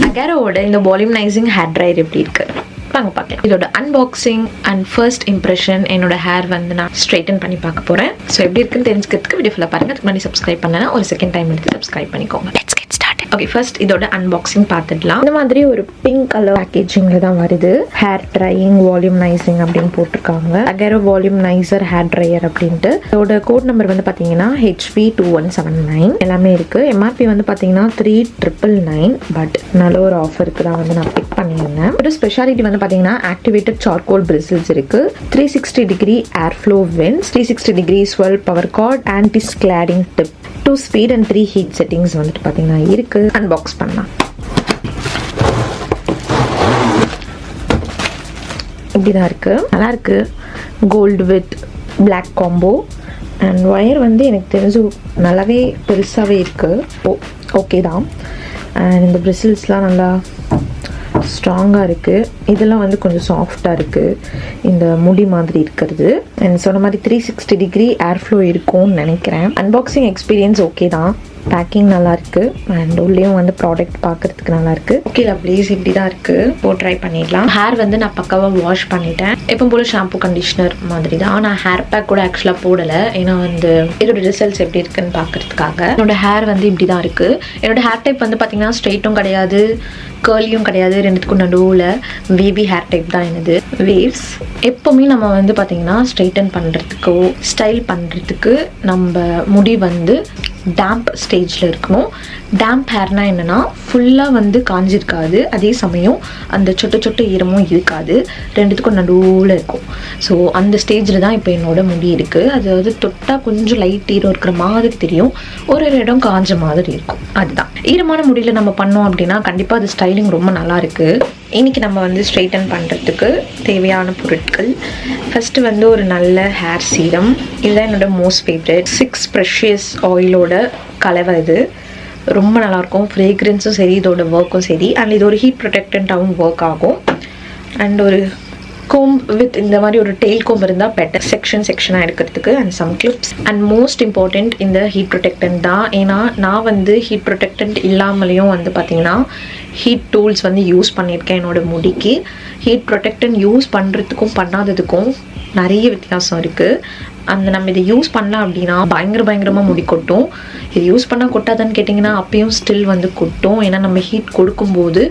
அகேரோவோட இந்த volumising hair dryer எப்படி இருக்கு வாங்க பார்க்கலாம். இதோட அன்பாக்சிங் அண்ட் ஃபர்ஸ்ட் இம்ப்ரெஷன், என்னோட ஹேர் வந்து நான் ஸ்ட்ரைட்டன் பண்ணி பார்க்க போறேன். ஸோ எப்படி இருக்குன்னு தெரிஞ்சுக்கிறதுக்கு வீடியோ ஃபுல்லாக பாருங்க. அதுக்கு முன்னாடி சப்ஸ்கிரைப் பண்ணலன்னா ஒரு செகண்ட் டைம் எடுத்து சப்ஸ்கிரைப் பண்ணிக்கோங்க. Let's get started. Okay, first இதோட அன்பாக்சிங் பார்த்துடலாம். இந்த மாதிரி ஒரு பிங்க் கலர் பேக்கேஜிங்ல தான் வருது. ஹேர் ட்ரையிங் வால்யூமைசிங் அப்படின்னு போட்டிருக்காங்க. அகேரோ வால்யூமைசர் ஹேர் ட்ரையர் அப்படின்ட்டு. இதோட கோட் நம்பர் வந்து பார்த்தீங்கன்னா HV2179 எல்லாமே இருக்கு. எம்ஆர்பி வந்து பார்த்தீங்கன்னா 3999. பட் நல்ல ஒரு ஆஃபருக்கு தான் வந்து நான் பிக் பண்ணியிருந்தேன். ஒரு ஸ்பெஷாலிட்டி வந்து பார்த்தீங்கன்னா ஆக்டிவேட்டட் சார்கோல் பிரிசில்ஸ் இருக்கு, 360 degree air flow vents, 360 degree swivel power cord, anti scalding tip, 2 speed and 3 heat settings வந்துட்டு பார்த்தீங்கன்னா இருக்கு. அன்பாக்ஸ் பண்ணலாம். இப்படிதான் இருக்கு, நல்லா இருக்கு. Gold with black combo and wire வந்து எனக்கு தெரிஞ்சு நல்லாவே பெருசாகவே இருக்கு. ஓகே தான். அண்ட் இந்த பிரிசில்ஸ்லாம் நல்லா ஸ்ட்ராங்காக இருக்குது. இதெல்லாம் வந்து கொஞ்சம் சாஃப்டாக இருக்குது, இந்த முடி மாதிரி இருக்கிறது. அண்ட் சொன்ன மாதிரி 360 டிகிரி ஏர் ஃப்ளோ இருக்கும்னு நினைக்கிறேன். அன்பாக்சிங் எக்ஸ்பீரியன்ஸ் ஓகே தான். பேக்கிங் நல்லா இருக்கு அண்ட் உள்ளேயும் வந்து ப்ராடக்ட் பார்க்கறதுக்கு நல்லா இருக்கு. ஓகே லவ்லீஸ், இப்படி தான் இருக்கு. ட்ரை பண்ணிடலாம். ஹேர் வந்து நான் பக்காவாக வாஷ் பண்ணிட்டேன். எப்போ போல ஷாம்பு கண்டிஷனர் மாதிரி தான். நான் ஹேர் பேக் கூட ஆக்சுவலாக போடலை, ஏன்னா வந்து இதோட ரிசல்ட்ஸ் எப்படி இருக்குன்னு பார்க்கறதுக்காக. என்னோட ஹேர் வந்து இப்படி தான் இருக்கு. என்னோட ஹேர் டைப் வந்து பார்த்தீங்கன்னா ஸ்ட்ரெயிட்டும் கிடையாது, கேர்லியும் கிடையாது, ரெண்டுத்துக்கும் நடுவில் வேவி ஹேர் டைப் தான் என்னது. வேவ்ஸ் எப்போவுமே நம்ம வந்து பார்த்தீங்கன்னா ஸ்ட்ரெயிட்டன் பண்ணுறதுக்கோ ஸ்டைல் பண்ணுறதுக்கு நம்ம முடி வந்து டேம்ப் ஸ்டேஜில் இருக்கணும். டேம்ப் ஹேர்னா என்னென்னா ஃபுல்லாக வந்து காஞ்சிருக்காது, அதே சமயம் அந்த சொட்டு சொட்டு ஈரமும் இருக்காது, ரெண்டுத்துக்கும் நடுவில் இருக்கும். ஸோ அந்த ஸ்டேஜில் தான் இப்போ என்னோட முடி இருக்குது. அதாவது தொட்டால் கொஞ்சம் லைட் ஈரம் இருக்கிற மாதிரி தெரியும், ஒரு இடம் காஞ்ச மாதிரி இருக்கும். அதுதான் ஈரமான முடியில் நம்ம பண்ணோம் அப்படின்னா கண்டிப்பாக அது ஸ்டைலிங் ரொம்ப நல்லா இருக்குது. இன்றைக்கி நம்ம வந்து ஸ்ட்ரெயிட்டன் பண்ணுறதுக்கு தேவையான பொருட்கள், ஃபஸ்ட்டு வந்து ஒரு நல்ல ஹேர் சீரம். இதுதான் என்னோட மோஸ்ட் ஃபேவரட் 6 ப்ரெஷியஸ் ஆயிலோட கலவை. இது ரொம்ப நல்லாயிருக்கும், ஃப்ரேக்ரன்ஸும் சரி, இதோட ஒர்க்கும் சரி. அண்ட் இது ஒரு ஹீட் ப்ரொடெக்டண்ட்டாகவும் ஒர்க் ஆகும். அண்ட் ஒரு கோம்ப் வித் இந்த மாதிரி ஒரு டெயில் கோம்ப் இருந்தால் பெட்டர், செக்ஷனாக எடுக்கிறதுக்கு. And some clips. And most important இந்த ஹீட் ப்ரொடெக்டன்ட் தான். ஏன்னா நான் வந்து ஹீட் ப்ரொடெக்டன்ட் இல்லாமலேயும் வந்து பார்த்தீங்கன்னா ஹீட் டூல்ஸ் வந்து யூஸ் பண்ணியிருக்கேன் என்னோட முடிக்கு. ஹீட் ப்ரொடெக்டன்ட் யூஸ் பண்ணுறதுக்கும் பண்ணாததுக்கும் நிறைய வித்தியாசம் இருக்குது. அந்த நம்ம இதை யூஸ் பண்ணலாம் அப்படின்னா பயங்கரமாக முடி கொட்டும். இது யூஸ் பண்ணால் கொட்டாதான்னு கேட்டிங்கன்னா அப்பயும் ஸ்டில் வந்து கொட்டும். ஏன்னா நம்ம ஹீட் கொடுக்கும்போது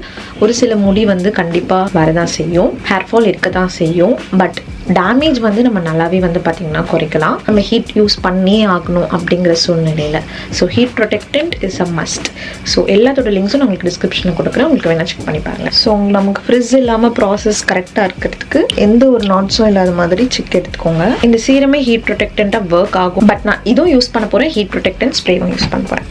ஒரு சில முடி வந்து கண்டிப்பாக வரதான் செய்யும், ஹேர் ஃபால் இருக்க தான் செய்யும். பட் டேமேஜ் வந்து நம்ம நல்லாவே வந்து பார்த்திங்கன்னா குறைக்கலாம், நம்ம ஹீட் யூஸ் பண்ணியே ஆகணும் அப்படிங்கிற சூழ்நிலையில். So heat protectant is a must. So எல்லாத்தோட லிங்க்ஸும் நான் உங்களுக்கு டிஸ்கிரிப்ஷனில் கொடுக்குறேன், உங்களுக்கு வேணால் செக் பண்ணி பாருங்கள். ஸோ நமக்கு ஃப்ரிட்ஜ் இல்லாமல் ப்ராசஸ் கரெக்டாக இருக்கிறதுக்கு எந்த ஒரு நாட்ஸும் இல்லாத மாதிரி செக் எடுத்துக்கோங்க. இந்த சீரமே ஹீட் ப்ரொடெக்டண்ட்டாக ஒர்க் ஆகும். பட் நான் இதுவும் யூஸ் பண்ண போகிறேன், ஹீட் ப்ரொடெக்டன்ட் ஸ்ப்ரேவும் யூஸ் பண்ண போகிறேன்.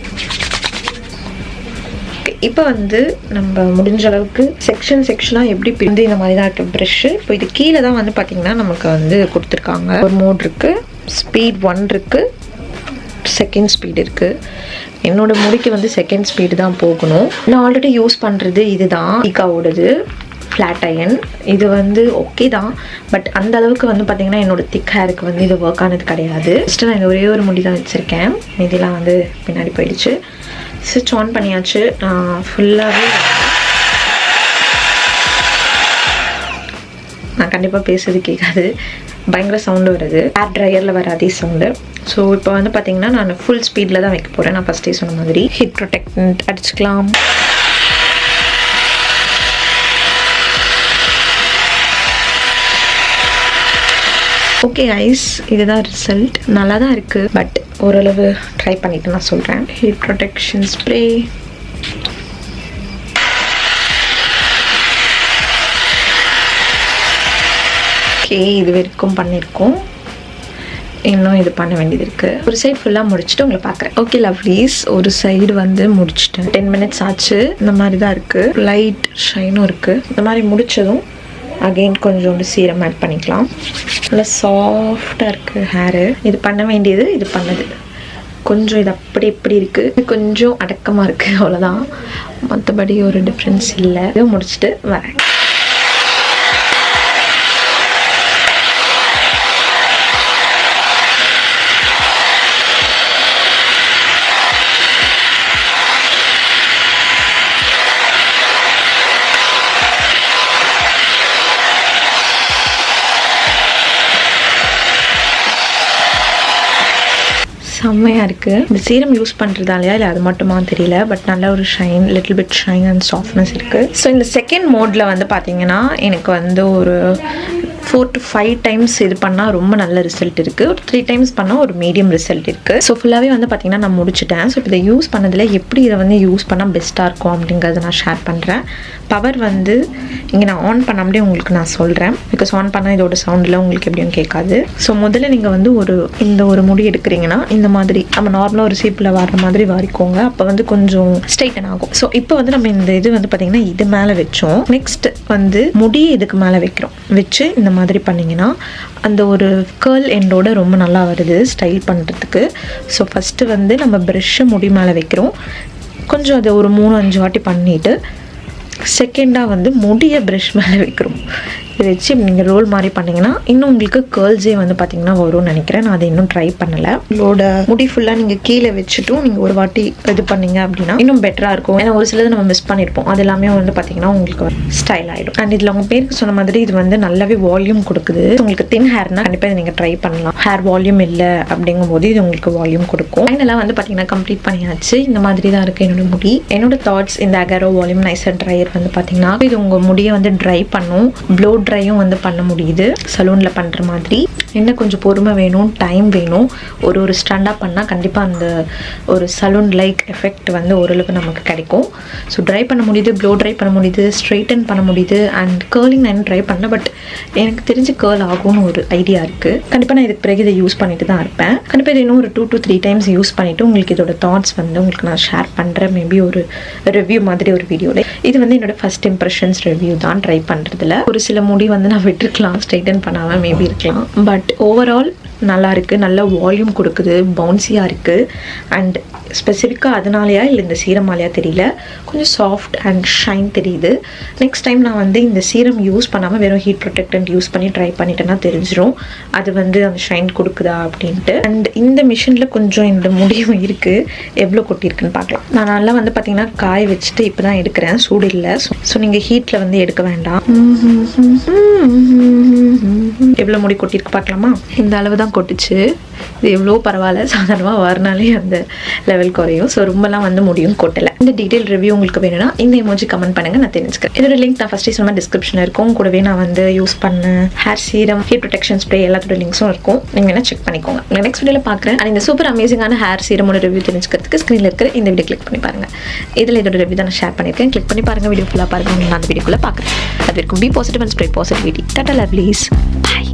இப்போ வந்து நம்ம முடிஞ்ச அளவுக்கு செக்ஷனாக எப்படி வந்து இந்த மாதிரி தான் இருக்குது ப்ரெஷ்ஷு. இப்போ இது கீழே தான் வந்து பார்த்திங்கன்னா நமக்கு வந்து கொடுத்துருக்காங்க. ஒரு மோட் இருக்குது, ஸ்பீட் 1 இருக்குது, செகண்ட் ஸ்பீட் இருக்குது. என்னோட முடிக்கு வந்து செகண்ட் ஸ்பீடு தான் போகணும். நான் ஆல்ரெடி யூஸ் பண்ணுறது இது தான், ஈகாவோடது ஃப்ளாட் அயன். இது வந்து ஓகே தான், பட் அந்த அளவுக்கு வந்து பார்த்திங்கன்னா என்னோடய திக் ஹேருக்கு வந்து இது ஒர்க் ஆனது கிடையாது. ஃபஸ்ட்டு நான் இந்த ஒரே ஒரு முடி தான் வச்சுருக்கேன், இதெல்லாம் வந்து பின்னாடி போயிடுச்சு. ஸ்விட்ச் ஆன் பண்ணியாச்சு. ஃபுல்லாகவே நான் கண்டிப்பாக பேசுறது கேட்காது, பயங்கர சவுண்டு வருது, ஹேர் ட்ரையரில் வர அதே சவுண்டு. ஸோ இப்போ வந்து பார்த்திங்கன்னா நான் ஃபுல் ஸ்பீடில் தான் வைக்க போகிறேன். நான் ஃபஸ்ட்டே சொன்ன மாதிரி ஹீட் ப்ரொடெக்டன்ட் அடிச்சுக்கலாம். ஓகே கைஸ், இதுதான் ரிசல்ட். நல்லா தான் இருக்குது, பட் ஓரளவு ட்ரை பண்ணிவிட்டு நான் சொல்கிறேன். Heat protection spray. ஓகே, இது வரைக்கும் பண்ணியிருக்கோம், இன்னும் இது பண்ண வேண்டியது இருக்குது. ஒரு சைடு ஃபுல்லாக முடிச்சுட்டு உங்களை பார்க்குறேன். ஓகே லவ்லீஸ், ஒரு சைடு வந்து முடிச்சுட்டேன். 10 மினிட்ஸ் ஆச்சு. இந்த மாதிரி தான் இருக்குது, லைட் ஷைனும் இருக்குது. இந்த மாதிரி முடித்ததும் அகெயின் கொஞ்சோண்டு சீரம் ஆட் பண்ணிக்கலாம். நல்லா சாஃப்டாக இருக்குது ஹேரு. இது பண்ண வேண்டியது இது பண்ணது. கொஞ்சம் இது அப்படி எப்படி இருக்குது, இது கொஞ்சம் அடக்கமாக இருக்குது, அவ்வளோதான். மற்றபடி ஒரு டிஃப்ரென்ஸ் இல்லை. இதை முடிச்சுட்டு வரேன். செம்மையாக இருக்குது. இந்த சீரம் யூஸ் பண்ணுறதாலையா இல்லை அது மட்டுமா தெரியல, பட் நல்ல ஒரு shine, little bit shine and softness இருக்குது. ஸோ இந்த செகண்ட் மோடில் வந்து பார்த்தீங்கன்னா எனக்கு வந்து ஒரு 4 to 5 டைம்ஸ் இது பண்ணால் ரொம்ப நல்ல ரிசல்ட் இருக்குது. ஒரு 3 டைம்ஸ் பண்ணால் ஒரு மீடியம் ரிசல்ட் இருக்குது. ஸோ ஃபுல்லாகவே வந்து பார்த்திங்கன்னா நான் முடிச்சிட்டேன். ஸோ இப்போ இதை யூஸ் பண்ணதில் எப்படி இதை வந்து யூஸ் பண்ணால் பெஸ்ட்டாக இருக்கும் அப்படிங்கிறத நான் ஷேர் பண்ணுறேன். பவர் வந்து இங்கே நான் ஆன் பண்ணாமலே உங்களுக்கு நான் சொல்கிறேன், பிகாஸ் ஆன் பண்ணால் இதோட சவுண்டில் உங்களுக்கு எப்படியும் கேட்காது. ஸோ முதல்ல நீங்கள் வந்து இந்த ஒரு முடி எடுக்கிறீங்கன்னா இந்த மாதிரி நம்ம நார்மலாக ஒரு சீப்பில் வர்ற மாதிரி வாரிக்கோங்க. அப்போ வந்து கொஞ்சம் ஸ்ட்ரைட்டன் ஆகும். ஸோ இப்போ வந்து நம்ம இந்த இது வந்து பார்த்திங்கன்னா இது மேலே வச்சோம். நெக்ஸ்ட் வந்து முடியை இதுக்கு மேலே வைக்கிறோம். வச்சு இந்த மாதிரி பண்ணிங்கன்னா அந்த ஒரு கேர்ள் எண்டோட ரொம்ப நல்லா வருது ஸ்டைல் பண்ணுறதுக்கு. ஸோ ஃபஸ்ட்டு வந்து நம்ம ப்ரெஷ்ஷை முடி மேலே வைக்கிறோம். கொஞ்சம் அதை ஒரு 3-5 வாட்டி பண்ணிவிட்டு செகண்டாக வந்து முடியை ப்ரெஷ் மேலே வைக்கிறோம். இதை வச்சு நீங்கள் ரோல் மாதிரி பண்ணிங்கன்னா இன்னும் உங்களுக்கு கேர்ள்ஸே வந்து பார்த்திங்கன்னா வரும்னு நினைக்கிறேன். நான் அதை இன்னும் ட்ரை பண்ணலை. உங்களோட முடி ஃபுல்லாக நீங்கள் கீழே வச்சுட்டும் நீங்கள் ஒரு வாட்டி இது பண்ணிங்க அப்படின்னா இன்னும் பெட்டராக இருக்கும். ஏன்னா ஒரு சிலது நம்ம மிஸ் பண்ணியிருப்போம். அது எல்லாமே வந்து பார்த்திங்கன்னா உங்களுக்கு ஸ்டைல் ஆகிடும். அண்ட் இதில் உங்கள் பேருக்கு சொன்ன மாதிரி இது வந்து நல்லாவே வால்யூம் கொடுக்குது. உங்களுக்கு தின் ஹேர்னால் கண்டிப்பாக இதை நீங்கள் ட்ரை பண்ணலாம். ஹேர் வால்யூம் இல்லை அப்படிங்கும் போது இது உங்களுக்கு வால்யூம் கொடுக்கும். ஃபைனலாக வந்து பார்த்திங்கன்னா கம்ப்ளீட் பண்ணியாச்சு. இந்த மாதிரி தான் இருக்குது என்னோட முடி. என்னோட தாட்ஸ் இந்த அகாரோ வால்யூம் நைசர் ட்ரையர் வந்து பார்த்திங்கன்னா இது உங்கள் முடியை வந்து ட்ரை பண்ணும். ப்ளோ ட்ரையும் வந்து பண்ண முடியுது சலூனில் பண்ணுற மாதிரி. என்ன கொஞ்சம் பொறுமை வேணும், டைம் வேணும். ஒரு ஸ்டாண்டாக பண்ணால் கண்டிப்பாக அந்த ஒரு சலூன் லைக் எஃபெக்ட் வந்து ஓரளவுக்கு நமக்கு கிடைக்கும். ஸோ ட்ரை பண்ண முடியுது, ப்ளோ ட்ரை பண்ண முடியுது, ஸ்ட்ரைட்டன் பண்ண முடியுது. அண்ட் கேர்லிங் நான் ட்ரை பண்ணேன், பட் எனக்கு தெரிஞ்சு கேர்ள் ஆகும்னு ஒரு ஐடியா இருக்குது. கண்டிப்பாக நான் இதுக்கு பிறகு இதை யூஸ் பண்ணிட்டு தான் இருப்பேன். கண்டிப்பாக இதை இன்னும் ஒரு 2 to 3 டைம்ஸ் யூஸ் பண்ணிவிட்டு உங்களுக்கு இதோட தாட்ஸ் வந்து உங்களுக்கு நான் ஷேர் பண்ணுறேன். மேபி ஒரு ரிவ்யூ மாதிரி ஒரு வீடியோவில். இது வந்து என்னோட ஃபர்ஸ்ட் இம்ப்ரெஷன்ஸ் ரிவ்யூ தான் ட்ரை பண்ணுறதுல. ஒரு சில முடி வந்து நான் விட்டுருக்கலாம், ஸ்ட்ரைட்டன் பண்ணாமல் மேபி இருக்கலாம். பட் ஓவரால் நல்லா இருக்குது. நல்ல வால்யூம் கொடுக்குது, பவுன்சியாக இருக்குது. அண்ட் ஸ்பெசிஃபிக்காக அதனாலையா இல்லை இந்த சீரமாலையா தெரியல, கொஞ்சம் சாஃப்ட் அண்ட் ஷைன் தெரியுது. நெக்ஸ்ட் டைம் நான் வந்து இந்த சீரம் யூஸ் பண்ணாமல் வெறும் ஹீட் ப்ரொடெக்டன்ட் யூஸ் பண்ணி ட்ரை பண்ணிட்டேன்னா தெரிஞ்சிடும் அது வந்து அந்த ஷைன் கொடுக்குதா அப்படின்ட்டு. அண்ட் இந்த மிஷினில் கொஞ்சம் இந்த முடியும் இருக்குது, எவ்வளோ கொட்டியிருக்குன்னு பார்க்கலாம். நான் நல்லா வந்து பார்த்திங்கன்னா காய வச்சுட்டு இப்போ தான் எடுக்கிறேன், சூடு இல்லை. ஸோ நீங்கள் ஹீட்டில் வந்து எடுக்க வேண்டாம். எவ்வளோ முடி கொட்டியிருக்கு பார்க்கலாமா? இந்த அளவு தான் கொட்டுச்சு. இது எவ்வளோ பரவாயில்ல, சாதாரணமாக வரனாலே அந்த லெவல் குறையும். ஸோ ரொம்பலாம் வந்து முடியும் கொட்டலை. இந்த டீட்டெயில் ரிவ்யூ உங்களுக்கு வேணும்னா இந்த எமோஜி கமெண்ட் பண்ணுங்கள், நான் தெரிஞ்சுக்கிறேன். இதோட லிங்க் நான் ஃபஸ்ட்டே சொன்ன டிஸ்கிரிப்ஷனில் இருக்கும். கூடவே நான் வந்து யூஸ் பண்ண hair serum, heat protection spray எல்லாத்தோட லிங்க்ஸும் இருக்கும். நீங்கள் வேணால் செக் பண்ணிக்கோங்க. நான் நெக்ஸ்ட் வீடியோவில் பார்க்குறேன். அண்ட் இந்த சூப்பர் அமேசிங்கான ஹேர் சீரமோட ரிவ்யூ தெரிஞ்சுக்கிறதுக்கு ஸ்க்ரீனில் இருக்கிற இந்த வீடியோ கிளிக் பண்ணி பாருங்கள். இதில் இதோட ரிவ்யூ தான் நான் ஷேர் பண்ணியிருக்கேன். கிளிக் பண்ணி பாருங்கள், வீடியோ ஃபுல்லாக பாருங்கள். நான் அந்த வீடியோக்குள்ளே பார்க்குறேன். அது வரைக்கும் be positive and spray positivity. Tata lovelies. By.